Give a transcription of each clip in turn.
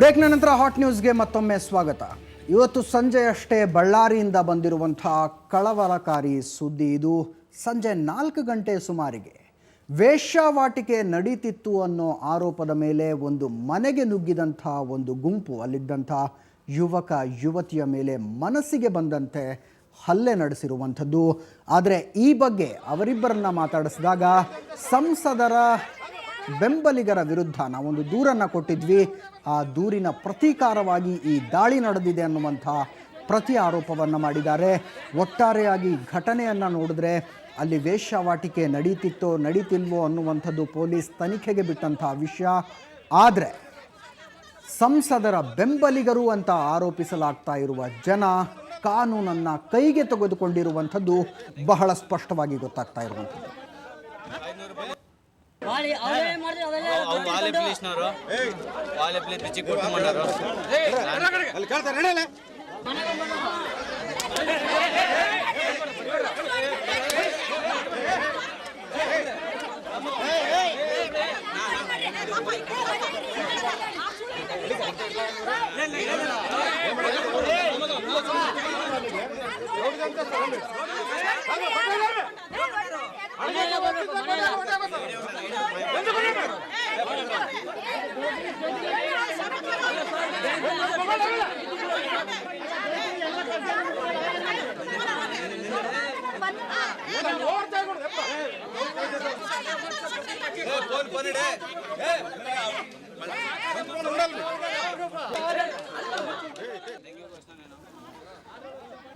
ಬ್ರೇಕ್ನ ನಂತರ ಹಾಟ್ ನ್ಯೂಸ್ಗೆ ಮತ್ತೊಮ್ಮೆ ಸ್ವಾಗತ. ಇವತ್ತು ಸಂಜೆಯಷ್ಟೇ ಬಳ್ಳಾರಿಯಿಂದ ಬಂದಿರುವಂಥ ಕಳವಳಕಾರಿ ಸುದ್ದಿ ಇದು. ಸಂಜೆ 4 ಗಂಟೆ ಸುಮಾರಿಗೆ ವೇಶ್ಯಾವಾಟಿಕೆ ನಡೀತಿತ್ತು ಅನ್ನೋ ಆರೋಪದ ಮೇಲೆ ಒಂದು ಮನೆಗೆ ನುಗ್ಗಿದಂಥ ಒಂದು ಗುಂಪು ಅಲ್ಲಿದ್ದಂಥ ಯುವಕ ಯುವತಿಯ ಮೇಲೆ ಮನಸ್ಸಿಗೆ ಬಂದಂತೆ ಹಲ್ಲೆ ನಡೆಸಿರುವಂಥದ್ದು. ಆದರೆ ಈ ಬಗ್ಗೆ ಅವರಿಬ್ಬರನ್ನ ಮಾತಾಡಿಸಿದಾಗ ಸಂಸದರ ಬೆಂಬಲಿಗರ ವಿರುದ್ಧ ನಾವೊಂದು ದೂರನ್ನು ಕೊಟ್ಟಿದ್ವಿ, ಆ ದೂರಿನ ಪ್ರತೀಕಾರವಾಗಿ ಈ ದಾಳಿ ನಡೆದಿದೆ ಅನ್ನುವಂಥ ಪ್ರತಿ ಆರೋಪವನ್ನು ಮಾಡಿದ್ದಾರೆ. ಒಟ್ಟಾರೆಯಾಗಿ ಘಟನೆಯನ್ನು ನೋಡಿದ್ರೆ ಅಲ್ಲಿ ವೇಶ್ಯಾವಾಟಿಕೆ ನಡೀತಿತ್ತೋ ನಡೀತಿಲ್ವೋ ಅನ್ನುವಂಥದ್ದು ಪೊಲೀಸ್ ತನಿಖೆಗೆ ಬಿಟ್ಟಂಥ ವಿಷಯ. ಆದರೆ ಸಂಸದರ ಬೆಂಬಲಿಗರು ಅಂತ ಆರೋಪಿಸಲಾಗ್ತಾ ಇರುವ ಜನ ಕಾನೂನನ್ನು ಕೈಗೆ ತೆಗೆದುಕೊಂಡಿರುವಂಥದ್ದು ಬಹಳ ಸ್ಪಷ್ಟವಾಗಿ ಗೊತ್ತಾಗ್ತಾ ಇರುವಂಥದ್ದು.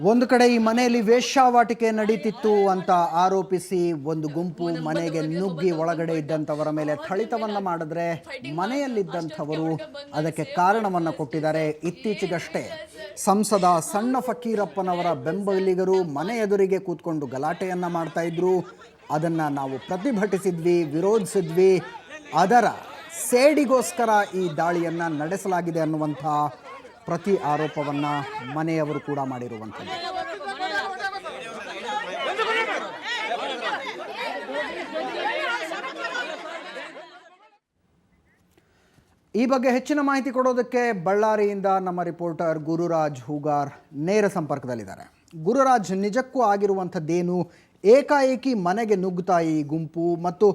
ಒಂದು ಕಡೆ ಈ ಮನೆಯಲ್ಲಿ ವೇಶ್ಯಾವಾಟಿಕೆ ನಡೀತಿತ್ತು ಅಂತ ಆರೋಪಿಸಿ ಒಂದು ಗುಂಪು ಮನೆಗೆ ನುಗ್ಗಿ ಒಳಗಡೆ ಇದ್ದಂಥವರ ಮೇಲೆ ಥಳಿತವನ್ನು ಮಾಡಿದ್ರೆ ಮನೆಯಲ್ಲಿದ್ದಂಥವರು ಅದಕ್ಕೆ ಕಾರಣವನ್ನು ಕೊಟ್ಟಿದ್ದಾರೆ. ಇತ್ತೀಚೆಗಷ್ಟೇ ಸಂಸದ ಸಣ್ಣ ಫಕೀರಪ್ಪನವರ ಬೆಂಬಲಿಗರು ಮನೆ ಎದುರಿಗೆ ಕೂತ್ಕೊಂಡು ಗಲಾಟೆಯನ್ನು ಮಾಡ್ತಾ ಇದ್ರು. ಅದನ್ನು ನಾವು ಪ್ರತಿಭಟಿಸಿದ್ವಿ, ವಿರೋಧಿಸಿದ್ವಿ. ಅದರ ಸೇಡಿಗೋಸ್ಕರ ಈ ದಾಳಿಯನ್ನು ನಡೆಸಲಾಗಿದೆ ಅನ್ನುವಂಥ ಪ್ರತಿ ಆರೋಪವನ್ನು ಮನೆಯವರು ಕೂಡ ಮಾಡಿರುವಂಥದ್ದು. ಈ ಬಗ್ಗೆ ಹೆಚ್ಚಿನ ಮಾಹಿತಿ ಕೊಡೋದಕ್ಕೆ ಬಳ್ಳಾರಿಯಿಂದ ನಮ್ಮ ರಿಪೋರ್ಟರ್ ಗುರುರಾಜ್ ಹೂಗಾರ್ ನೇರ ಸಂಪರ್ಕದಲ್ಲಿದ್ದಾರೆ. ಗುರುರಾಜ್, ನಿಜಕ್ಕೂ ಆಗಿರುವಂಥದ್ದೇನು? ಏಕಾಏಕಿ ಮನೆಗೆ ನುಗ್ಗುತ್ತಾ ಈ ಗುಂಪು ಮತ್ತು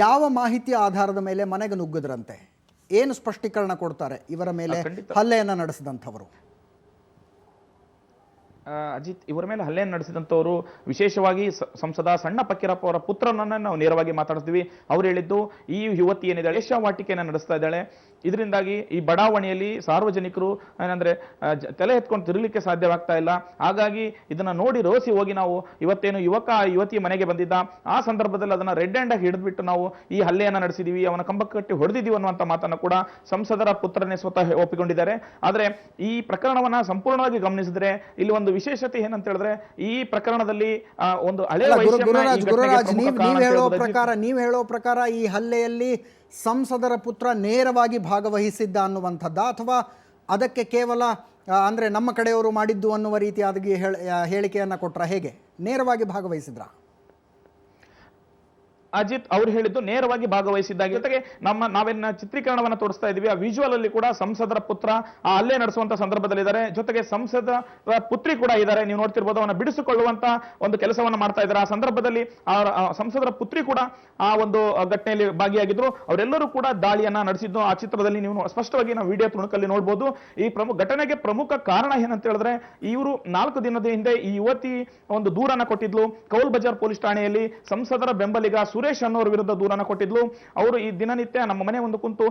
ಯಾವ ಮಾಹಿತಿಯ ಆಧಾರದ ಮೇಲೆ ಮನೆಗೆ ನುಗ್ಗದ್ರಂತೆ? ಏನು ಸ್ಪಷ್ಟೀಕರಣ ಕೊಡ್ತಾರೆ ಇವರ ಮೇಲೆ ಹಲ್ಲೆಯನ್ನು ನಡೆಸಿದಂಥವರು? ಅಜಿತ್, ಇವರ ಮೇಲೆ ಹಲ್ಲೆಯನ್ನು ನಡೆಸಿದಂಥವರು ವಿಶೇಷವಾಗಿ ಸಂಸದ ಸಣ್ಣ ಫಕೀರಪ್ಪ ಅವರ ಪುತ್ರನನ್ನ ನಾವು ನೇರವಾಗಿ ಮಾತಾಡ್ತೀವಿ. ಅವ್ರು ಹೇಳಿದ್ದು, ಈ ಯುವತಿ ಏನಿದ್ದಾಳೆ ವೇಶ್ಯಾವಾಟಿಕೆಯನ್ನು ನಡೆಸ್ತಾ ಇದ್ದಾಳೆ, ಇದರಿಂದಾಗಿ ಈ ಬಡಾವಣೆಯಲ್ಲಿ ಸಾರ್ವಜನಿಕರು ಏನಂದ್ರೆ ತಲೆ ಎತ್ಕೊಂಡು ತಿರುಗಲಿಕ್ಕೆ ಸಾಧ್ಯವಾಗ್ತಾ ಇಲ್ಲ. ಹಾಗಾಗಿ ಇದನ್ನ ನೋಡಿ ರೋಸಿ ಹೋಗಿ ನಾವು ಇವತ್ತೇನು ಯುವತಿಯ ಮನೆಗೆ ಬಂದಿದ್ದ ಆ ಸಂದರ್ಭದಲ್ಲಿ ಅದನ್ನ ರೆಡ್ ಹ್ಯಾಂಡ್ ಆಗಿ ಹಿಡಿದ್ಬಿಟ್ಟು ನಾವು ಈ ಹಲ್ಲೆಯನ್ನ ನಡೆಸಿದೀವಿ, ಅವನ ಕಂಬಕ್ಕೆ ಕಟ್ಟಿ ಹೊಡೆದಿದ್ದೀವಿ ಅನ್ನುವಂಥ ಮಾತನ್ನು ಕೂಡ ಸಂಸದರ ಪುತ್ರನೇ ಸ್ವತಃ ಒಪ್ಪಿಕೊಂಡಿದ್ದಾರೆ. ಆದ್ರೆ ಈ ಪ್ರಕರಣವನ್ನ ಸಂಪೂರ್ಣವಾಗಿ ಗಮನಿಸಿದ್ರೆ ಇಲ್ಲಿ ಒಂದು ವಿಶೇಷತೆ ಏನಂತ ಹೇಳಿದ್ರೆ, ಈ ಪ್ರಕರಣದಲ್ಲಿ ಒಂದು ಹಳೆ ನೀವು ಹೇಳೋ ಪ್ರಕಾರ ಈ ಹಲ್ಲೆಯಲ್ಲಿ ಸಂಸದರ ಪುತ್ರ ನೇರವಾಗಿ ಭಾಗವಹಿಸಿದ್ದ ಅನ್ನುವಂಥದ್ದ, ಅಥವಾ ಅದಕ್ಕೆ ಕೇವಲ ಅಂದ್ರೆ ನಮ್ಮ ಕಡೆಯವರು ಮಾಡಿದ್ದು ಅನ್ನುವ ರೀತಿಯಾಗಿ ಹೇಳಿಕೆಯನ್ನ ಕೊಟ್ರ? ಹೇಗೆ ನೇರವಾಗಿ ಭಾಗವಹಿಸಿದ್ರ? ಅಜಿತ್, ಅವ್ರು ಹೇಳಿದ್ದು ನೇರವಾಗಿ ಭಾಗವಹಿಸಿದ್ದಾಗಿ. ಜೊತೆಗೆ ನಾವೇನ ಚಿತ್ರೀಕರಣವನ್ನ ತೋರಿಸ್ತಾ ಇದೀವಿ, ಆ ವಿಜುವಲ್ ಅಲ್ಲಿ ಕೂಡ ಸಂಸದರ ಪುತ್ರ ಆ ಹಲ್ಲೆ ನಡೆಸುವಂತ ಸಂದರ್ಭದಲ್ಲಿದ್ದಾರೆ. ಜೊತೆಗೆ ಸಂಸದರ ಪುತ್ರಿ ಕೂಡ ಇದ್ದಾರೆ, ನೀವು ನೋಡ್ತಿರ್ಬೋದು. ಅವನ್ನ ಬಿಡಿಸಿಕೊಳ್ಳುವಂತ ಒಂದು ಕೆಲಸವನ್ನ ಮಾಡ್ತಾ ಇದ್ದಾರೆ. ಆ ಸಂದರ್ಭದಲ್ಲಿ ಸಂಸದರ ಪುತ್ರಿ ಕೂಡ ಆ ಒಂದು ಘಟನೆಯಲ್ಲಿ ಭಾಗಿಯಾಗಿದ್ರು. ಅವರೆಲ್ಲರೂ ಕೂಡ ದಾಳಿಯನ್ನ ನಡೆಸಿದ್ದು ಆ ಚಿತ್ರದಲ್ಲಿ ನೀವು ಸ್ಪಷ್ಟವಾಗಿ ನಾವು ವಿಡಿಯೋ ತುಣುಕಲ್ಲಿ ನೋಡಬಹುದು. ಈ ಘಟನೆಗೆ ಪ್ರಮುಖ ಕಾರಣ ಏನಂತ ಹೇಳಿದ್ರೆ, ಇವರು 4 ದಿನದ ಹಿಂದೆ ಈ ಯುವತಿ ಒಂದು ದೂರನ್ನ ಕೊಟ್ಟಿದ್ಲು. ಕೌಲ್ ಬಜಾರ್ ಪೊಲೀಸ್ ಠಾಣೆಯಲ್ಲಿ ಸಂಸದರ ಬೆಂಬಲಿಗ ಸುರೇಶ್ ಅನ್ನೋರ ವಿರುದ್ಧ ದೂರನ್ನ ಕೊಟ್ಟಿದ್ಲು. ಅವರು ಈ ದಿನನಿತ್ಯ ನಮ್ಮ ಮನೆ ಒಂದು ಕುಂತು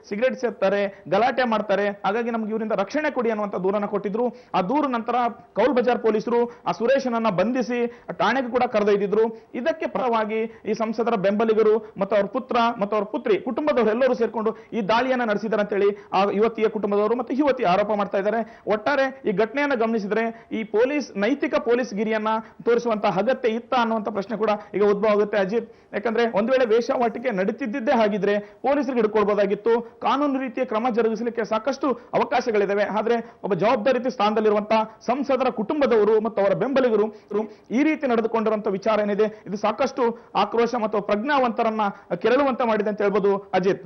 ಸಿಗರೇಟ್ ಸೇರ್ತಾರೆ, ಗಲಾಟೆ ಮಾಡ್ತಾರೆ, ಹಾಗಾಗಿ ನಮ್ಗೆ ಇವರಿಂದ ರಕ್ಷಣೆ ಕೊಡಿ ಅನ್ನುವಂತ ದೂರನ್ನ ಕೊಟ್ಟಿದ್ರು. ಆ ದೂರ ನಂತರ ಕೌಲ್ ಬಜಾರ್ ಪೊಲೀಸರು ಆ ಸುರೇಶನನ್ನ ಬಂಧಿಸಿ ಠಾಣೆಗೆ ಕೂಡ ಕರೆದೊಯ್ದಿದ್ರು. ಇದಕ್ಕೆ ಪರವಾಗಿ ಈ ಸಂಸದರ ಬೆಂಬಲಿಗರು ಮತ್ತು ಅವ್ರ ಪುತ್ರ ಮತ್ತು ಅವ್ರ ಪುತ್ರಿ ಕುಟುಂಬದವರು ಎಲ್ಲರೂ ಸೇರ್ಕೊಂಡು ಈ ದಾಳಿಯನ್ನ ನಡೆಸಿದ್ದಾರೆ ಅಂತೇಳಿ ಆ ಯುವತಿಯ ಕುಟುಂಬದವರು ಮತ್ತು ಯುವತಿ ಆರೋಪ ಮಾಡ್ತಾ ಇದ್ದಾರೆ. ಒಟ್ಟಾರೆ ಈ ಘಟನೆಯನ್ನ ಗಮನಿಸಿದ್ರೆ ಈ ನೈತಿಕ ಪೊಲೀಸ್ ಗಿರಿಯನ್ನ ತೋರಿಸುವಂತಹ ಅಗತ್ಯ ಇತ್ತ ಅನ್ನುವಂಥ ಪ್ರಶ್ನೆ ಕೂಡ ಈಗ ಉದ್ಭವ ಆಗುತ್ತೆ ಅಜಿತ್. ಯಾಕಂದ್ರೆ ಒಂದು ವೇಳೆ ವೇಶ್ಯಾವಾಟಿಕೆ ನಡೀತಿದ್ದೇ ಹಾಗಿದ್ರೆ ಪೊಲೀಸರಿಗೆ ಹಿಡ್ಕೊಳ್ಬಹುದಾಗಿತ್ತು. ಕಾನೂನು ರೀತಿಯ ಕ್ರಮ ಜರುಗಿಸಲಿಕ್ಕೆ ಸಾಕಷ್ಟು ಅವಕಾಶಗಳಿದಾವೆ. ಆದ್ರೆ ಒಬ್ಬ ಜವಾಬ್ದಾರಿ ಸ್ಥಾನದಲ್ಲಿರುವಂತಹ ಸಂಸದರ ಕುಟುಂಬದವರು ಮತ್ತು ಅವರ ಬೆಂಬಲಿಗರು ಈ ರೀತಿ ನಡೆದುಕೊಂಡಿರುವಂತಹ ವಿಚಾರ ಏನಿದೆ, ಇದು ಸಾಕಷ್ಟು ಆಕ್ರೋಶ ಮತ್ತು ಪ್ರಜ್ಞಾವಂತರನ್ನ ಕೆರಳುವಂತ ಮಾಡಿದೆ ಅಂತ ಹೇಳ್ಬೋದು ಅಜಿತ್.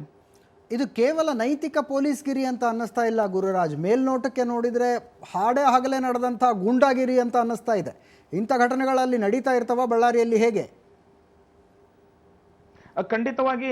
ಇದು ಕೇವಲ ನೈತಿಕ ಪೊಲೀಸ್ಗಿರಿ ಅಂತ ಅನ್ನಿಸ್ತಾ ಇಲ್ಲ ಗುರುರಾಜ್. ಮೇಲ್ನೋಟಕ್ಕೆ ನೋಡಿದರೆ ಹಾಡೇ ಹಗಲೇ ನಡೆದಂಥ ಗೂಂಡಾಗಿರಿ ಅಂತ ಅನ್ನಿಸ್ತಾ ಇದೆ. ಇಂಥ ಘಟನೆಗಳಲ್ಲಿ ನಡೀತಾ ಇರ್ತವ ಬಳ್ಳಾರಿಯಲ್ಲಿ ಹೇಗೆ? ಖಂಡಿತವಾಗಿ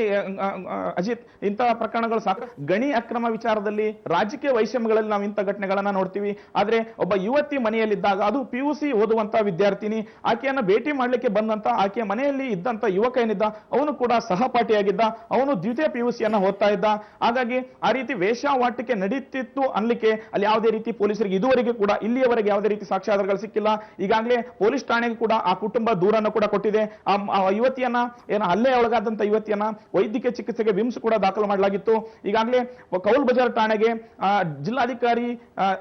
ಅಜಿತ್, ಇಂತಹ ಪ್ರಕರಣಗಳು ಗಣಿ ಅಕ್ರಮ ವಿಚಾರದಲ್ಲಿ ರಾಜಕೀಯ ವೈಷಮ್ಯಗಳಲ್ಲಿ ನಾವು ಇಂಥ ಘಟನೆಗಳನ್ನ ನೋಡ್ತೀವಿ. ಆದ್ರೆ ಒಬ್ಬ ಯುವತಿ ಮನೆಯಲ್ಲಿದ್ದಾಗ, ಅದು PUC ಓದುವಂತ ವಿದ್ಯಾರ್ಥಿನಿ, ಆಕೆಯನ್ನ ಭೇಟಿ ಮಾಡ್ಲಿಕ್ಕೆ ಬಂದಂತ ಆಕೆಯ ಮನೆಯಲ್ಲಿ ಇದ್ದಂತ ಯುವಕ ಏನಿದ್ದ ಅವನು ಕೂಡ ಸಹಪಾಠಿಯಾಗಿದ್ದ, ಅವನು ದ್ವಿತೀಯ PUC ಓದ್ತಾ ಇದ್ದ. ಹಾಗಾಗಿ ಆ ರೀತಿ ವೇಶ್ಯಾವಾಟಿಕೆ ನಡೀತಿತ್ತು ಅನ್ಲಿಕ್ಕೆ ಅಲ್ಲಿ ಯಾವುದೇ ರೀತಿ ಪೊಲೀಸರಿಗೆ ಇದುವರೆಗೆ ಕೂಡ ಇಲ್ಲಿಯವರೆಗೆ ಯಾವುದೇ ರೀತಿ ಸಾಕ್ಷ್ಯಾಧಾರಗಳು ಸಿಕ್ಕಿಲ್ಲ. ಈಗಾಗಲೇ ಪೊಲೀಸ್ ಠಾಣೆಗೆ ಕೂಡ ಆ ಕುಟುಂಬ ದೂರನ್ನು ಕೂಡ ಕೊಟ್ಟಿದೆ. ಆ ಯುವತಿಯನ್ನ ಹಲ್ಲೆ ಒಳಗಾದಂತ ಯುವತಿಯನ್ನ ವೈದ್ಯಕೀಯ ಚಿಕಿತ್ಸೆಗೆ ವಿಮ್ಸ್ ಕೂಡ ದಾಖಲು ಮಾಡಲಾಗಿತ್ತು. ಈಗಾಗಲೇ ಕೌಲ್ ಬಜಾರ್ ಠಾಣೆಗೆ ಜಿಲ್ಲಾಧಿಕಾರಿ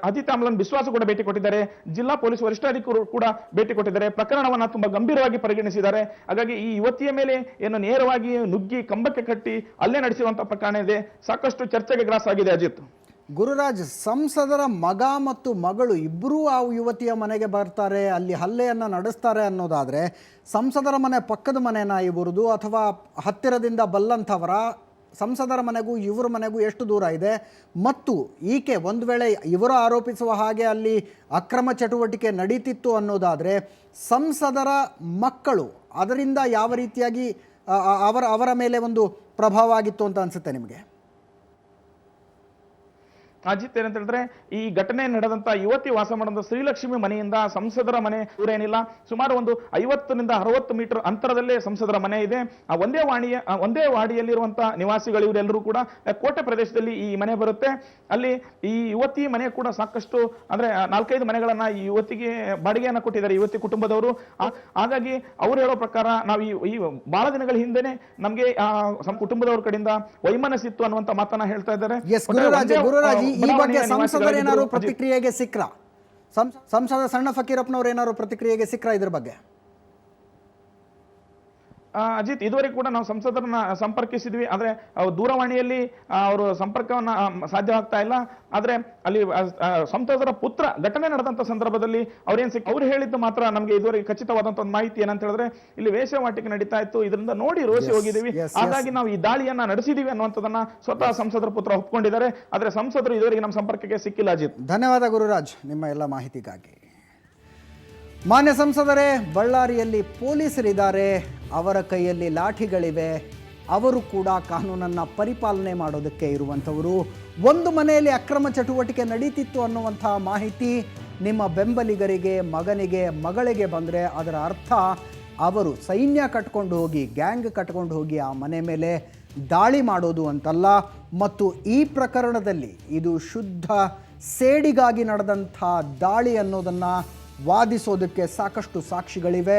ಅದಿತಾ ಅಮ್ಲನ್ ಬಿಶ್ವಾಸ ಕೂಡ ಭೇಟಿ ಕೊಟ್ಟಿದ್ದಾರೆ. ಜಿಲ್ಲಾ ಪೊಲೀಸ್ ವರಿಷ್ಠಾಧಿಕಾರಿ ಕೂಡ ಭೇಟಿ ಕೊಟ್ಟಿದ್ದಾರೆ. ಪ್ರಕರಣವನ್ನ ತುಂಬಾ ಗಂಭೀರವಾಗಿ ಪರಿಗಣಿಸಿದ್ದಾರೆ. ಹಾಗಾಗಿ ಈ ಯುವತಿಯ ಮೇಲೆ ಏನು ನೇರವಾಗಿ ನುಗ್ಗಿ ಕಂಬಕ್ಕೆ ಕಟ್ಟಿ ಹಲ್ಲೆ ನಡೆಸಿರುವಂತಹ ಪ್ರಕರಣ ಇದೆ, ಸಾಕಷ್ಟು ಚರ್ಚೆಗೆ ಗ್ರಾಸವಾಗಿದೆ. ಅಜಿತ್, ಗುರುರಾಜ್, ಸಂಸದರ ಮಗ ಮತ್ತು ಮಗಳು ಇಬ್ಬರೂ ಆ ಯುವತಿಯ ಮನೆಗೆ ಬರ್ತಾರೆ, ಅಲ್ಲಿ ಹಲ್ಲೆಯನ್ನು ನಡೆಸ್ತಾರೆ ಅನ್ನೋದಾದರೆ ಸಂಸದರ ಮನೆ ಪಕ್ಕದ ಮನೆನ ಇವ್ರದು ಅಥವಾ ಹತ್ತಿರದಿಂದ ಬಲ್ಲಂಥವರ? ಸಂಸದರ ಮನೆಗೂ ಇವರ ಮನೆಗೂ ಎಷ್ಟು ದೂರ ಇದೆ? ಮತ್ತು ಈಕೆ ಒಂದು ವೇಳೆ ಇವರು ಆರೋಪಿಸುವ ಹಾಗೆ ಅಲ್ಲಿ ಅಕ್ರಮ ಚಟುವಟಿಕೆ ನಡೀತಿತ್ತು ಅನ್ನೋದಾದರೆ ಸಂಸದರ ಮಕ್ಕಳು ಅದರಿಂದ ಯಾವ ರೀತಿಯಾಗಿ ಅವರ ಮೇಲೆ ಒಂದು ಪ್ರಭಾವ ಆಗಿತ್ತು ಅಂತ ಅನಿಸುತ್ತೆ ನಿಮಗೆ? ಅಜಿತ್, ಏನಂತ ಹೇಳಿದ್ರೆ ಈ ಘಟನೆ ನಡೆದಂತ ಯುವತಿ ವಾಸ ಮಾಡುವಂತ ಶ್ರೀಲಕ್ಷ್ಮಿ ಮನೆಯಿಂದ ಸಂಸದರ ಮನೆ ದೂರ ಏನಿಲ್ಲ, ಸುಮಾರು ಒಂದು 50 ರಿಂದ 60 ಮೀಟರ್ ಅಂತರದಲ್ಲೇ ಸಂಸದರ ಮನೆ ಇದೆ. ಆ ಒಂದೇ ವಾಡಿಯಲ್ಲಿರುವಂತಹ ನಿವಾಸಿಗಳು ಇವರೆಲ್ಲರೂ ಕೂಡ ಕೋಟೆ ಪ್ರದೇಶದಲ್ಲಿ ಈ ಮನೆ ಬರುತ್ತೆ. ಅಲ್ಲಿ ಈ ಯುವತಿ ಮನೆ ಕೂಡ ಸಾಕಷ್ಟು ಅಂದ್ರೆ 4-5 ಮನೆಗಳನ್ನ ಈ ಯುವತಿಗೆ ಬಾಡಿಗೆಯನ್ನ ಕೊಟ್ಟಿದ್ದಾರೆ ಯುವತಿ ಕುಟುಂಬದವರು. ಹಾಗಾಗಿ ಅವ್ರು ಹೇಳೋ ಪ್ರಕಾರ ನಾವು ಈ ಬಹಳ ದಿನಗಳ ಹಿಂದೆನೆ ನಮ್ಗೆ ಕುಟುಂಬದವ್ರ ಕಡೆಯಿಂದ ವೈಮನಸ್ಸಿತ್ತು ಅನ್ನುವಂತ ಮಾತನ್ನ ಹೇಳ್ತಾ ಇದ್ದಾರೆ. ಈ ಬಗ್ಗೆ ಸಂಸದರು ಏನಾದ್ರು ಪ್ರತಿಕ್ರಿಯೆಗೆ ಸಿಕ್ರ? ಸಂಸದ ಸಣ್ಣ ಫಕೀರಪ್ಪನವ್ರು ಏನಾದ್ರು ಪ್ರತಿಕ್ರಿಯೆಗೆ ಸಿಕ್ರ ಇದ್ರ ಬಗ್ಗೆ? ಅಜಿತ್, ಇದುವರೆಗೆ ಕೂಡ ನಾವು ಸಂಸದರನ್ನ ಸಂಪರ್ಕಿಸಿದ್ವಿ, ಆದ್ರೆ ದೂರವಾಣಿಯಲ್ಲಿ ಅವರು ಸಂಪರ್ಕವನ್ನ ಸಾಧ್ಯವಾಗ್ತಾ ಇಲ್ಲ. ಆದ್ರೆ ಅಲ್ಲಿ ಸಂಸದರ ಪುತ್ರ ಘಟನೆ ನಡೆದಂತ ಸಂದರ್ಭದಲ್ಲಿ ಅವ್ರು ಹೇಳಿದ್ದು ಮಾತ್ರ ನಮಗೆ ಇದುವರೆಗೆ ಖಚಿತವಾದಂತ ಒಂದು ಮಾಹಿತಿ ಏನಂತ ಹೇಳಿದ್ರೆ, ಇಲ್ಲಿ ವೇಶ್ಯಾವಾಟಿಕೆ ನಡೀತಾ ಇತ್ತು, ಇದರಿಂದ ನೋಡಿ ರೋಸಿ ಹೋಗಿದ್ದೀವಿ, ಹಾಗಾಗಿ ನಾವು ಈ ದಾಳಿಯನ್ನ ನಡೆಸಿದೀವಿ ಅನ್ನುವಂಥದ್ದನ್ನ ಸ್ವತಃ ಸಂಸದರ ಪುತ್ರ ಒಪ್ಕೊಂಡಿದ್ದಾರೆ. ಆದ್ರೆ ಸಂಸದರು ಇದುವರೆಗೆ ನಮ್ಮ ಸಂಪರ್ಕಕ್ಕೆ ಸಿಕ್ಕಿಲ್ಲ. ಅಜಿತ್, ಧನ್ಯವಾದ ಗುರುರಾಜ್ ನಿಮ್ಮ ಎಲ್ಲ ಮಾಹಿತಿಗಾಗಿ. ಮಾನ್ಯ ಸಂಸದರೇ, ಬಳ್ಳಾರಿಯಲ್ಲಿ ಪೊಲೀಸರಿದ್ದಾರೆ, ಅವರ ಕೈಯಲ್ಲಿ ಲಾಠಿಗಳಿವೆ, ಅವರು ಕೂಡ ಕಾನೂನನ್ನು ಪರಿಪಾಲನೆ ಮಾಡೋದಕ್ಕೆ ಇರುವಂಥವರು. ಒಂದು ಮನೆಯಲ್ಲಿ ಅಕ್ರಮ ಚಟುವಟಿಕೆ ನಡೀತಿತ್ತು ಅನ್ನುವಂಥ ಮಾಹಿತಿ ನಿಮ್ಮ ಬೆಂಬಲಿಗರಿಗೆ, ಮಗನಿಗೆ, ಮಗಳಿಗೆ ಬಂದರೆ ಅದರ ಅರ್ಥ ಅವರು ಸೈನ್ಯ ಕಟ್ಕೊಂಡು ಹೋಗಿ, ಗ್ಯಾಂಗ್ ಕಟ್ಕೊಂಡು ಹೋಗಿ ಆ ಮನೆ ಮೇಲೆ ದಾಳಿ ಮಾಡೋದು ಅಂತಲ್ಲ. ಮತ್ತು ಈ ಪ್ರಕರಣದಲ್ಲಿ ಇದು ಶುದ್ಧ ಸೇಡಿಗಾಗಿ ನಡೆದಂಥ ದಾಳಿ ಅನ್ನೋದನ್ನು ವಾದಿಸೋದಕ್ಕೆ ಸಾಕಷ್ಟು ಸಾಕ್ಷಿಗಳಿವೆ.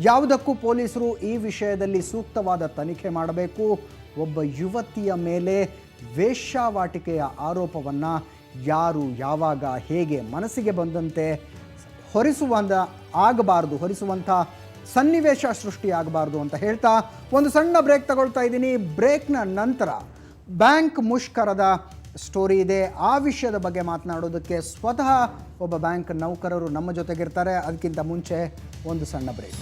ಯಾವುದಕ್ಕೂ ಪೊಲೀಸರು ಈ ವಿಷಯದಲ್ಲಿ ಸೂಕ್ತವಾದ ತನಿಖೆ ಮಾಡಬೇಕು. ಒಬ್ಬ ಯುವತಿಯ ಮೇಲೆ ವೇಶ್ಯಾವಾಟಿಕೆಯ ಆರೋಪವನ್ನು ಯಾರು, ಯಾವಾಗ, ಹೇಗೆ ಮನಸ್ಸಿಗೆ ಬಂದಂತೆ ಹೊರಿಸುವಂಥ ಸನ್ನಿವೇಶ ಸೃಷ್ಟಿಯಾಗಬಾರ್ದು ಅಂತ ಹೇಳ್ತಾ ಒಂದು ಸಣ್ಣ ಬ್ರೇಕ್ ತಗೊಳ್ತಾ ಇದ್ದೀನಿ. ಬ್ರೇಕ್ನ ನಂತರ ಬ್ಯಾಂಕ್ ಮುಷ್ಕರದ ಸ್ಟೋರಿ ಇದೆ. ಆ ವಿಷಯದ ಬಗ್ಗೆ ಮಾತನಾಡೋದಕ್ಕೆ ಸ್ವತಃ ಒಬ್ಬ ಬ್ಯಾಂಕ್ ನೌಕರರು ನಮ್ಮ ಜೊತೆಗಿರ್ತಾರೆ. ಅದಕ್ಕಿಂತ ಮುಂಚೆ ಒಂದು ಸಣ್ಣ ಬ್ರೇಕ್.